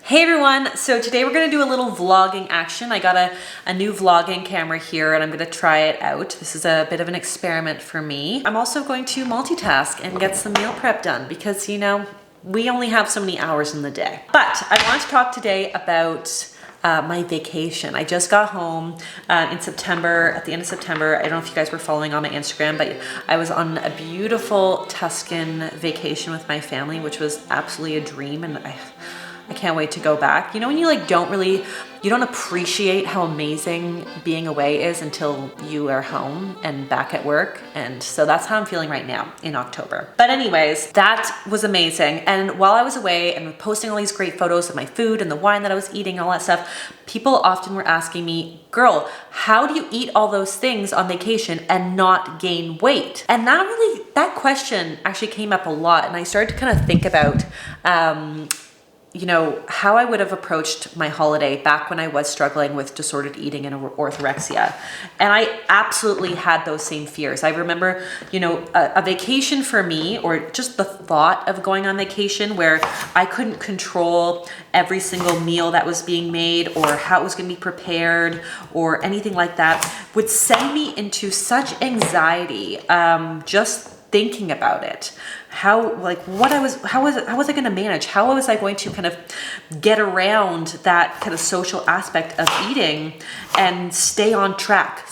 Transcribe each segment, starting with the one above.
Hey everyone, so today we're gonna do a little vlogging action. I got a new vlogging camera here and I'm gonna try it out. This is a bit of an experiment for me. I'm also going to multitask and get some meal prep done because, you know, we only have so many hours in the day. But I want to talk today about my vacation. I just got home in September, at the end of September. I don't know if you guys were following on my Instagram, but I was on a beautiful Tuscan vacation with my family, which was absolutely a dream, and I can't wait to go back. You know, when you like you don't appreciate how amazing being away is until you are home and back at work. And so that's how I'm feeling right now in October. But anyways, that was amazing. And while I was away and posting all these great photos of my food and the wine that I was eating and all that stuff, people often were asking me, girl, how do you eat all those things on vacation and not gain weight? And that question actually came up a lot. And I started to kind of think about, you know, how I would have approached my holiday back when I was struggling with disordered eating and orthorexia. And I absolutely had those same fears. I remember, you know, a vacation for me, or just the thought of going on vacation where I couldn't control every single meal that was being made or how it was going to be prepared or anything like that, would send me into such anxiety, just thinking about it. How was I going to manage? How was I going to kind of get around that kind of social aspect of eating and stay on track?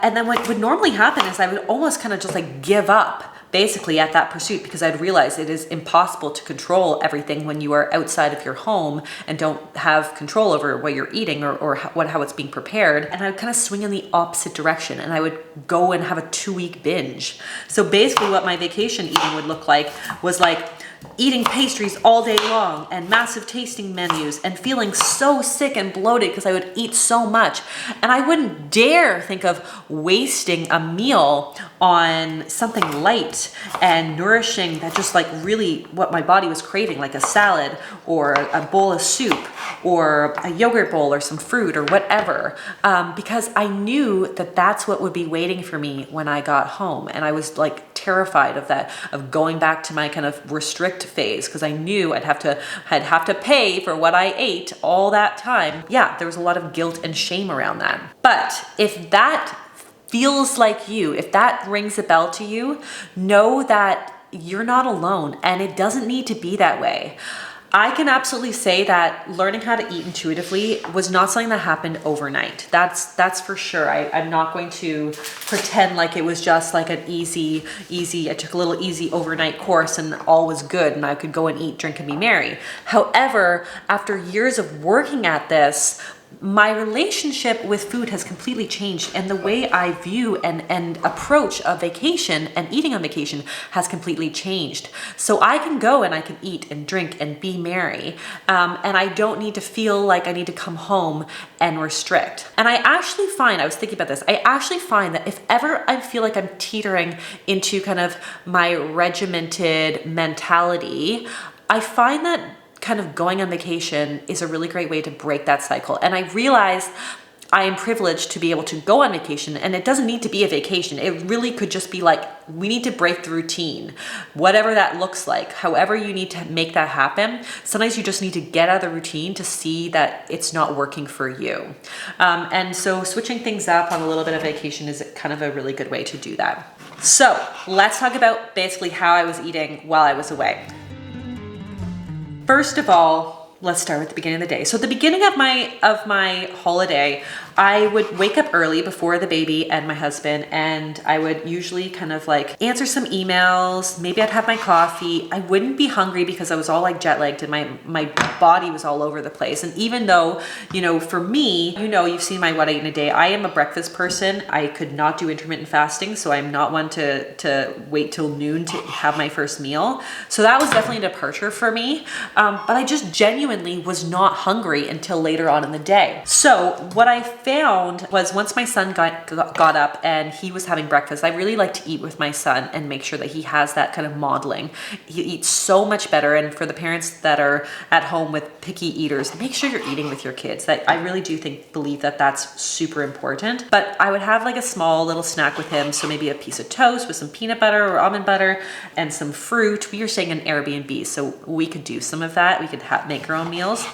And then what would normally happen is I would almost kind of just like give up basically at that pursuit, because I'd realized it is impossible to control everything when you are outside of your home and don't have control over what you're eating or how it's being prepared. And I would kind of swing in the opposite direction and I would go and have a 2-week binge. So basically what my vacation eating would look like was like eating pastries all day long and massive tasting menus and feeling so sick and bloated because I would eat so much. And I wouldn't dare think of wasting a meal on something light and nourishing that just like really what my body was craving, like a salad or a bowl of soup or a yogurt bowl or some fruit or whatever, because I knew that that's what would be waiting for me when I got home. And I was like terrified of that, of going back to my kind of restrict phase, because I knew I'd have to pay for what I ate all that time. Yeah, there was a lot of guilt and shame around that. But if that feels like you, if that rings a bell to you, know that you're not alone and it doesn't need to be that way. I can absolutely say that learning how to eat intuitively was not something that happened overnight. That's for sure. I'm not going to pretend like it was just like an easy, I took a little easy overnight course and all was good and I could go and eat, drink, and be merry. However, after years of working at this, my relationship with food has completely changed, and the way I view and approach a vacation and eating on vacation has completely changed. So I can go and I can eat and drink and be merry, and I don't need to feel like I need to come home and restrict. And I actually find, I was thinking about this, I actually find that if ever I feel like I'm teetering into kind of my regimented mentality, I find that kind of going on vacation is a really great way to break that cycle. And I realize I am privileged to be able to go on vacation, and it doesn't need to be a vacation. It really could just be like, we need to break the routine, whatever that looks like, however you need to make that happen. Sometimes you just need to get out of the routine to see that it's not working for you. And so switching things up on a little bit of vacation is kind of a really good way to do that. So let's talk about basically how I was eating while I was away. First of all, let's start with the beginning of the day. So at the beginning of my holiday, I would wake up early before the baby and my husband, and I would usually kind of like answer some emails. Maybe I'd have my coffee. I wouldn't be hungry because I was all like jet lagged and my body was all over the place. And even though, you know, for me, you know, you've seen my what I eat in a day. I am a breakfast person. I could not do intermittent fasting, so I'm not one to wait till noon to have my first meal. So that was definitely a departure for me. But I just genuinely was not hungry until later on in the day. So what I found was once my son got up and he was having breakfast, I really like to eat with my son and make sure that he has that kind of modeling. He eats so much better. And for the parents that are at home with picky eaters, make sure you're eating with your kids. That I really do believe that that's super important. But I would have like a small little snack with him. So maybe a piece of toast with some peanut butter or almond butter and some fruit. We are staying in Airbnb, so we could do some of that. We could make our own meals.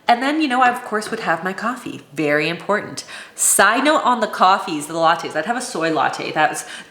And then, you know, I of course would have my coffee. Very important. Side note on the coffees, the lattes, I'd have a soy latte.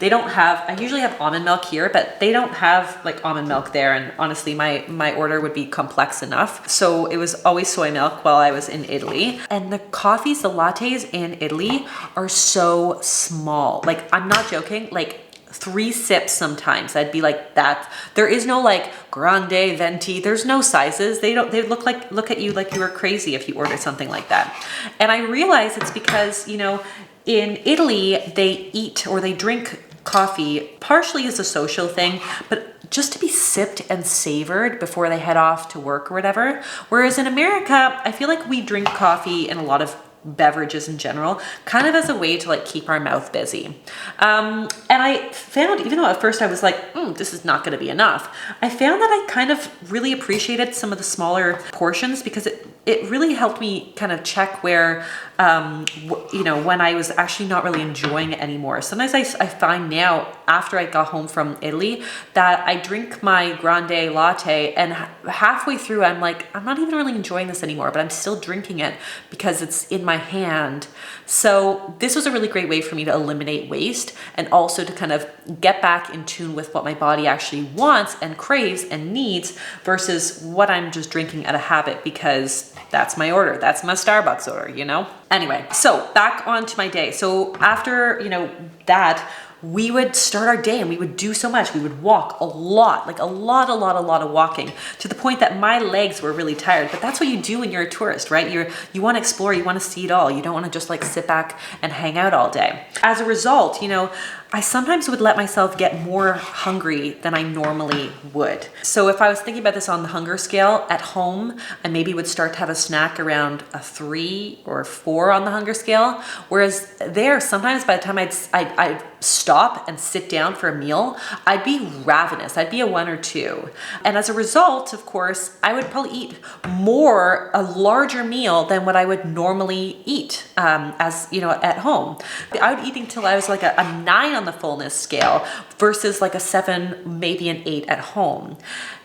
They don't have, I usually have almond milk here, but they don't have like almond milk there. And honestly, my order would be complex enough. So it was always soy milk while I was in Italy. And the coffees, the lattes in Italy are so small. Like, I'm not joking, like 3 sips sometimes. I'd be like that. There is no like grande, venti. There's no sizes. They look at you like you were crazy if you order something like that. And I realize it's because, you know, in Italy, they eat or they drink coffee partially as a social thing, but just to be sipped and savored before they head off to work or whatever. Whereas in America, I feel like we drink coffee and a lot of beverages in general, kind of as a way to like keep our mouth busy. And I found, even though at first I was like, this is not going to be enough, I found that I kind of really appreciated some of the smaller portions because it really helped me kind of check where, you know, when I was actually not really enjoying it anymore. Sometimes I find now, after I got home from Italy, that I drink my grande latte and halfway through I'm like, I'm not even really enjoying this anymore, but I'm still drinking it because it's in my hand. So this was a really great way for me to eliminate waste and also to kind of get back in tune with what my body actually wants and craves and needs versus what I'm just drinking out of habit because that's my order. That's my Starbucks order, you know? Anyway, so back onto my day. So after, you know, that, we would start our day and we would do so much. We would walk a lot, like a lot of walking, to the point that my legs were really tired. But that's what you do when you're a tourist, right? You want to explore, you want to see it all. You don't want to just like sit back and hang out all day. As a result, you know, I sometimes would let myself get more hungry than I normally would. So if I was thinking about this on the hunger scale at home, I maybe would start to have a snack around a 3 or 4 on the hunger scale. Whereas there, sometimes by the time I'd stop and sit down for a meal, I'd be ravenous. I'd be a 1 or 2. And as a result, of course, I would probably eat a larger meal than what I would normally eat as, you know, at home. I would eat until I was like a 9 on the fullness scale versus like a 7, maybe an 8 at home.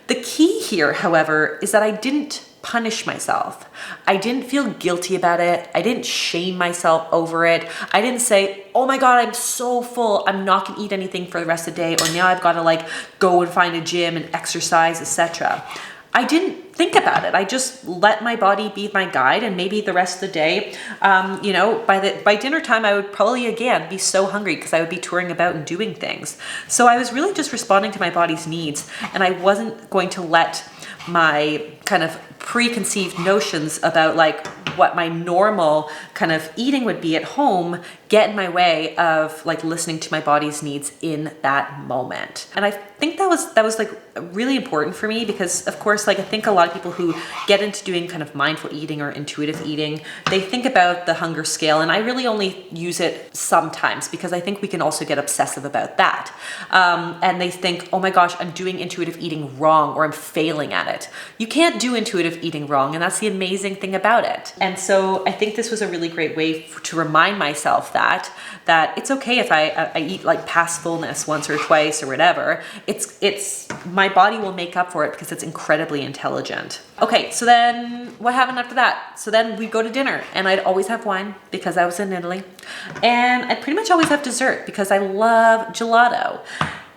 The key here, however, is that I didn't punish myself. I didn't feel guilty about it. I didn't shame myself over it. I didn't say, oh my God, I'm so full, I'm not gonna eat anything for the rest of the day, or now I've gotta like go and find a gym and exercise, etc. I didn't think about it. I just let my body be my guide, and maybe the rest of the day, you know, by dinner time, I would probably again be so hungry because I would be touring about and doing things. So I was really just responding to my body's needs, and I wasn't going to let my kind of preconceived notions about like what my normal kind of eating would be at home get in my way of like listening to my body's needs in that moment. And I think that was like really important for me because of course, like I think a lot of people who get into doing kind of mindful eating or intuitive eating, they think about the hunger scale, and I really only use it sometimes because I think we can also get obsessive about that. And they think, oh my gosh, I'm doing intuitive eating wrong or I'm failing at it. You can't do intuitive eating wrong, and that's the amazing thing about it. And so I think this was a really great way to remind myself that it's okay if I eat like past fullness once or twice or whatever. It's my body will make up for it because it's incredibly intelligent. Okay, so then what happened after that? So then we'd go to dinner, and I'd always have wine because I was in Italy, and I'd pretty much always have dessert because I love gelato.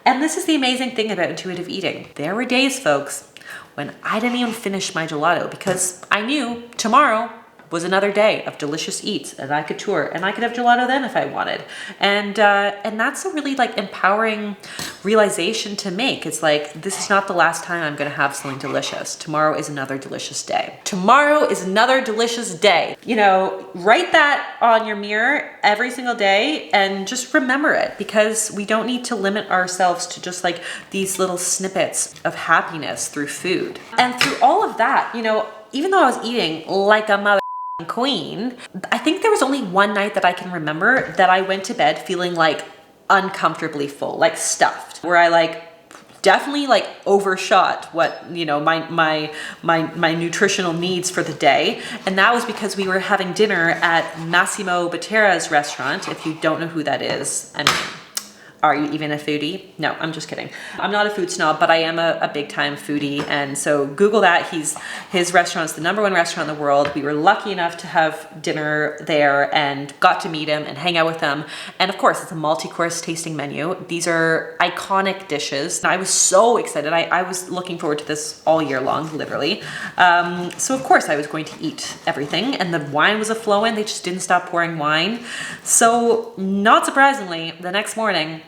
And this is the amazing thing about intuitive eating. There were days, folks, when I didn't even finish my gelato because I knew tomorrow was another day of delicious eats, and I could tour and I could have gelato then if I wanted. And that's a really like empowering realization to make. It's like, this is not the last time I'm gonna have something delicious. Tomorrow is another delicious day. Tomorrow is another delicious day. You know, write that on your mirror every single day and just remember it, because we don't need to limit ourselves to just like these little snippets of happiness through food. And through all of that, you know, even though I was eating like a mother queen, I think there was only one night that I can remember that I went to bed feeling like uncomfortably full, like stuffed, where I like definitely like overshot what, you know, my nutritional needs for the day. And that was because we were having dinner at Massimo Bottera's restaurant. If you don't know who that is, I mean, Are you even a foodie? No, I'm just kidding. I'm not a food snob, but I am a big time foodie. And so Google that. His restaurant's the #1 restaurant in the world. We were lucky enough to have dinner there and got to meet him and hang out with him. And of course, it's a multi-course tasting menu. These are iconic dishes. I was so excited. I was looking forward to this all year long, literally. So of course I was going to eat everything, and the wine was a-flowing. They just didn't stop pouring wine. So not surprisingly, the next morning,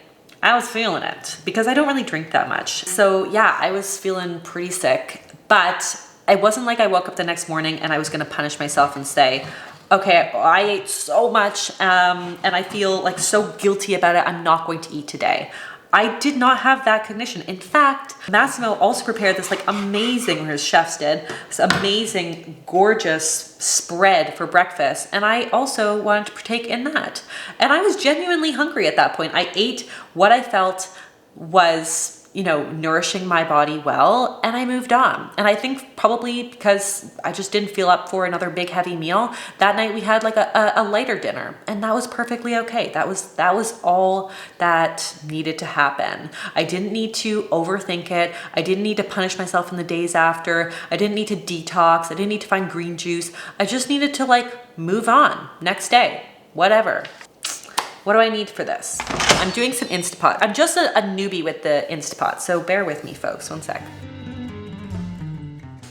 I was feeling it because I don't really drink that much. So yeah, I was feeling pretty sick, but it wasn't like I woke up the next morning and I was gonna punish myself and say, okay, I ate so much and I feel like so guilty about it, I'm not going to eat today. I did not have that cognition. In fact, Massimo also prepared this like amazing, or his chefs did, this amazing, gorgeous spread for breakfast. And I also wanted to partake in that. And I was genuinely hungry at that point. I ate what I felt was, you know, nourishing my body well, and I moved on. And I think probably because I just didn't feel up for another big heavy meal, that night we had like a lighter dinner, and that was perfectly okay. That was all that needed to happen. I didn't need to overthink it. I didn't need to punish myself in the days after. I didn't need to detox. I didn't need to find green juice. I just needed to like move on next day, whatever. What do I need for this? I'm doing some Instapot. I'm just a newbie with the Instapot, so bear with me, folks. One sec.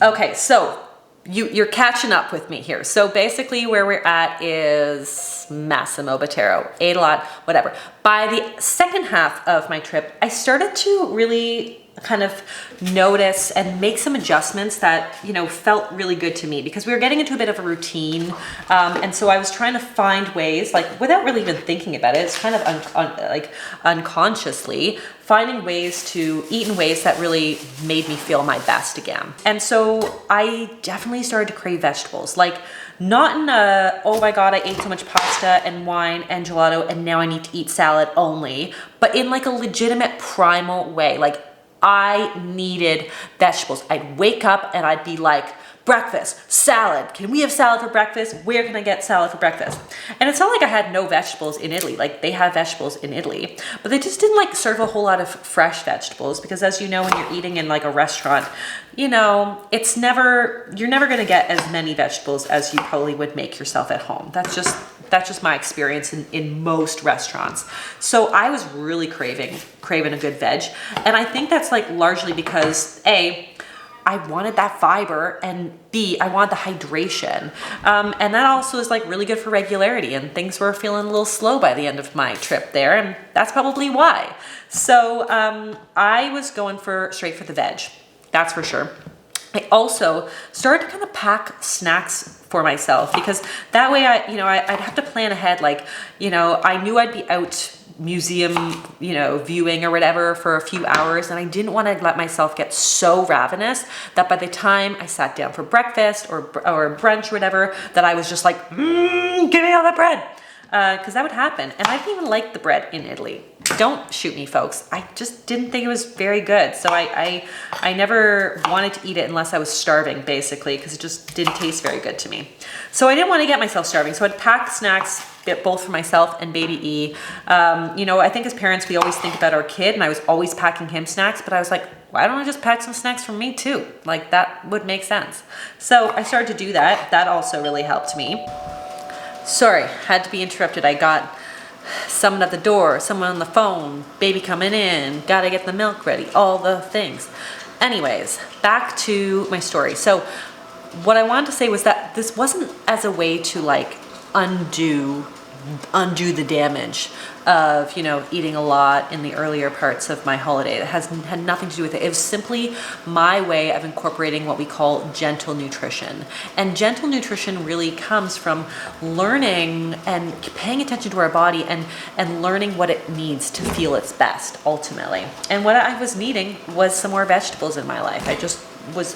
Okay, so you're catching up with me here. So basically where we're at is Massimo Botero. Ate a lot, whatever. By the second half of my trip, I started to really kind of notice and make some adjustments that, you know, felt really good to me, because we were getting into a bit of a routine. And so I was trying to find ways, like without really even thinking about it, it's kind of unconsciously finding ways to eat in ways that really made me feel my best again. And so I definitely started to crave vegetables, like not in a, oh my God, I ate so much pasta and wine and gelato and now I need to eat salad only, but in like a legitimate primal way. Like I needed vegetables. I'd wake up and I'd be like, breakfast, salad. Can we have salad for breakfast? Where can I get salad for breakfast? And it's not like I had no vegetables in Italy. Like they have vegetables in Italy, but they just didn't like serve a whole lot of fresh vegetables, because as you know, when you're eating in like a restaurant, you know, you're never going to get as many vegetables as you probably would make yourself at home. That's just my experience in most restaurants. So I was really craving a good veg. And I think that's like largely because A, I wanted that fiber, and B, I wanted the hydration. And that also is like really good for regularity, and things were feeling a little slow by the end of my trip there, and that's probably why. So I was going straight for the veg, that's for sure. I also started to kind of pack snacks for myself, because that way I'd have to plan ahead. Like, you know, I knew I'd be out museum, you know, viewing or whatever for a few hours, and I didn't want to let myself get so ravenous that by the time I sat down for breakfast or brunch or whatever, that I was just like, give me all that bread, because that would happen. And I didn't even like the bread in Italy. Don't shoot me, folks. I just didn't think it was very good. So I never wanted to eat it unless I was starving, basically, because it just didn't taste very good to me. So I didn't want to get myself starving. So I'd pack snacks, both for myself and baby E. You know, I think as parents, we always think about our kid, and I was always packing him snacks, but I was like, why don't I just pack some snacks for me too? Like that would make sense. So I started to do that. That also really helped me. Sorry, had to be interrupted. I got someone at the door, someone on the phone, baby coming in, gotta get the milk ready, all the things. Anyways, back to my story. So what I wanted to say was that this wasn't as a way to like undo the damage of, you know, eating a lot in the earlier parts of my holiday. It had nothing to do with it. It was simply my way of incorporating what we call gentle nutrition. And gentle nutrition really comes from learning and paying attention to our body and learning what it needs to feel its best, ultimately. And what I was needing was some more vegetables in my life. I just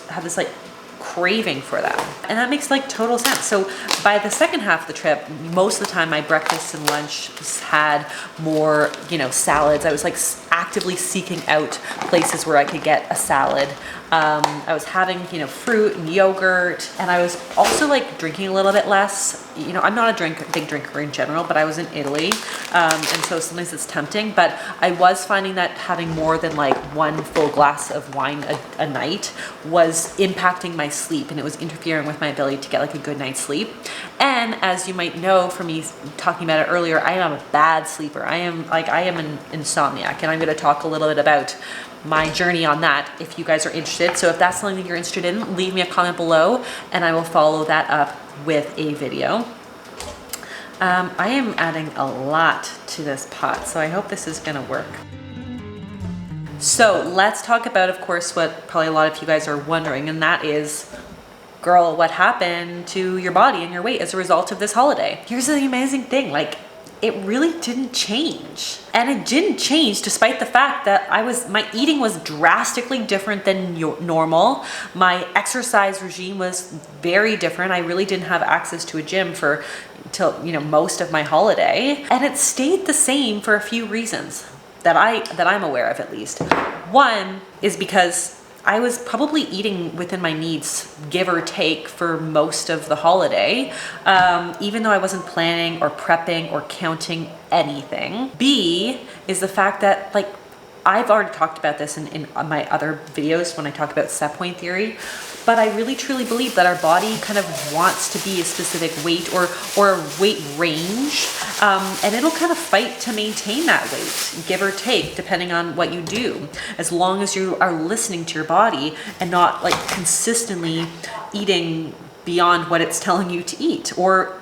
had this like craving for that. And that makes like total sense. So by the second half of the trip, most of the time my breakfast and lunch had more, you know, salads. I was like actively seeking out places where I could get a salad. I was having, you know, fruit and yogurt, and I was also like drinking a little bit less. You know, I'm not a big drinker in general, but I was in Italy, and so sometimes it's tempting. But I was finding that having more than like one full glass of wine a night was impacting my sleep, and it was interfering with my ability to get like a good night's sleep. And as you might know from me talking about it earlier, I am a bad sleeper. I am an insomniac, and I'm going to talk a little bit about my journey on that if you guys are interested. So if that's something that you're interested in, leave me a comment below and I will follow that up with a video. I am adding a lot to this pot, so I hope this is gonna work. So let's talk about, of course, what probably a lot of you guys are wondering, and that is, girl, what happened to your body and your weight as a result of this holiday? Here's the amazing thing, like, it really didn't change. And it didn't change despite the fact that my eating was drastically different than normal. My exercise regime was very different. I really didn't have access to a gym till most of my holiday. And it stayed the same for a few reasons that I'm aware of, at least. One is because I was probably eating within my needs, give or take, for most of the holiday, even though I wasn't planning or prepping or counting anything. B is the fact that, like, I've already talked about this in my other videos when I talk about set point theory, but I really truly believe that our body kind of wants to be a specific weight or a weight range, and it'll kind of fight to maintain that weight, give or take, depending on what you do, as long as you are listening to your body and not like consistently eating beyond what it's telling you to eat, or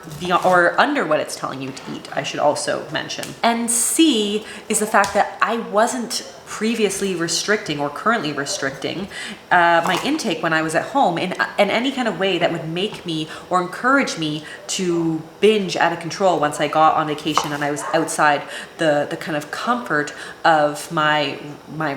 under what it's telling you to eat, I should also mention. And C is the fact that I wasn't previously restricting or currently restricting my intake when I was at home in any kind of way that would make me or encourage me to binge out of control once I got on vacation and I was outside the kind of comfort of my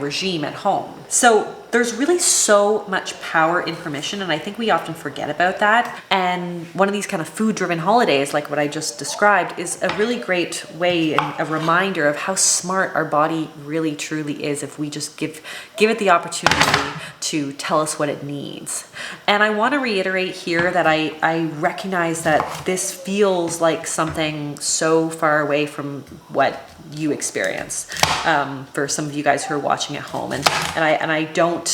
regime at home. So there's really so much power in permission, and I think we often forget about that. And one of these kind of food-driven holidays, like what I just described, is a really great way and a reminder of how smart our body really truly is if we just give it the opportunity to tell us what it needs. And I want to reiterate here that I recognize that this feels like something so far away from what you experience, for some of you guys who are watching at home, and I don't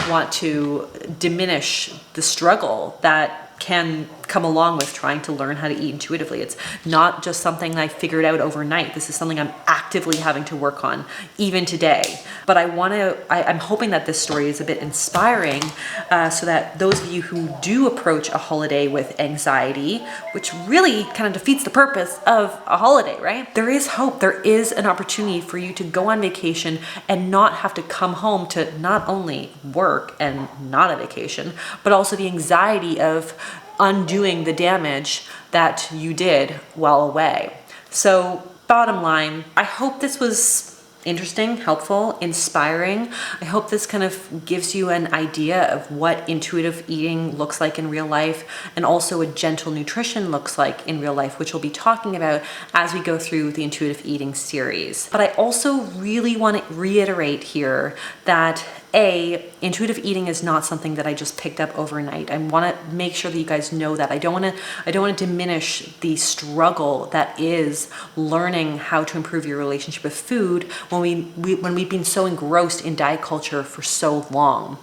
want to diminish the struggle that can come along with trying to learn how to eat intuitively. It's not just something I figured out overnight. This is something I'm actively having to work on even today. But I'm hoping that this story is a bit inspiring, so that those of you who do approach a holiday with anxiety, which really kind of defeats the purpose of a holiday, right? There is hope. There is an opportunity for you to go on vacation and not have to come home to not only work and not a vacation, but also the anxiety of undoing the damage that you did while away. So bottom line, I hope this was interesting, helpful, inspiring. I hope this kind of gives you an idea of what intuitive eating looks like in real life, and also what gentle nutrition looks like in real life, which we'll be talking about as we go through the intuitive eating series. But I also really want to reiterate here that intuitive eating is not something that I just picked up overnight. I want to make sure that you guys know that. I don't want to diminish the struggle that is learning how to improve your relationship with food when we've been so engrossed in diet culture for so long.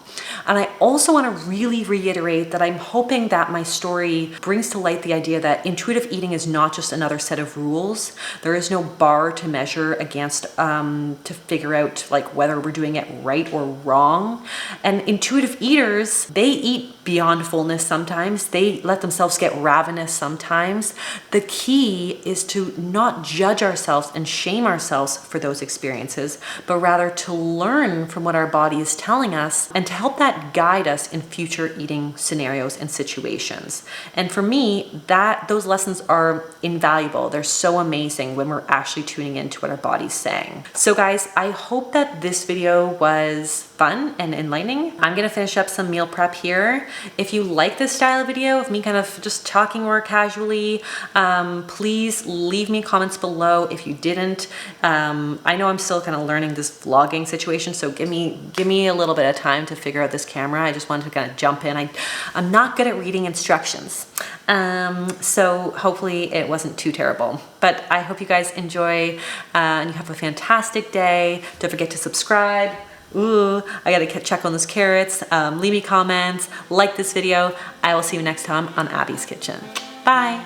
And I also want to really reiterate that I'm hoping that my story brings to light the idea that intuitive eating is not just another set of rules. There is no bar to measure against to figure out like whether we're doing it right or wrong. And intuitive eaters, they eat beyond fullness sometimes. They let themselves get ravenous sometimes. The key is to not judge ourselves and shame ourselves for those experiences, but rather to learn from what our body is telling us and to help that guide us in future eating scenarios and situations. And for me, those lessons are invaluable. They're so amazing when we're actually tuning into what our body's saying. So guys, I hope that this video was fun and enlightening. I'm gonna finish up some meal prep here. If you like this style of video of me kind of just talking more casually, please leave me comments below if you didn't. I know I'm still kind of learning this vlogging situation, so give me a little bit of time to figure out this camera. I just wanted to kind of jump in. I'm not good at reading instructions. So hopefully it wasn't too terrible, but I hope you guys enjoy and you have a fantastic day. Don't forget to subscribe. Ooh, I gotta check on those carrots. Leave me comments, like this video. I will see you next time on Abby's Kitchen. Bye.